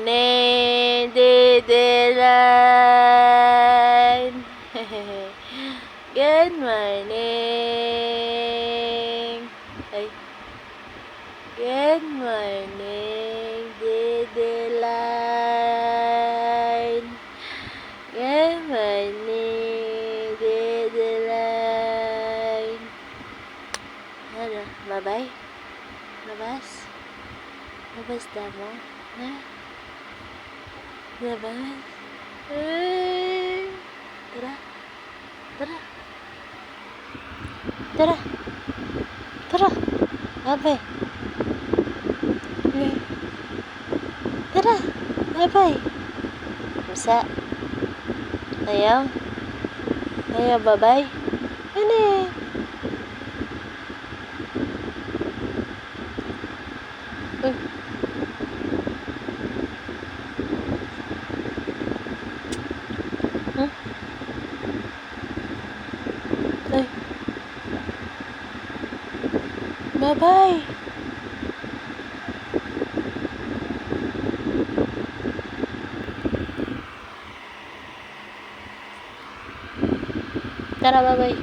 Didilan. Good morning. Ay. Good morning, Didilan. Good morning, Didilan. Ano? Bye-bye? Labas? Labas na mo? Ha? Labas? Ay! Tara! Tara! Tara! Tara! Bye-bye! Tara! Bye-bye! Masa? Ayaw? Ayaw bye-bye? Ano eh? Ay. Bye-bye. Tara, bye-bye.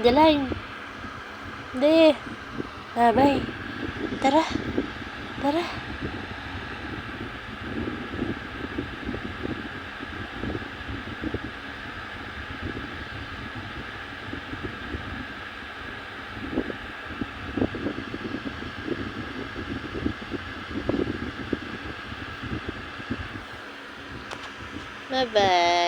Jalan. Deh. Bye-bye. Tara. Tara. Bye-bye.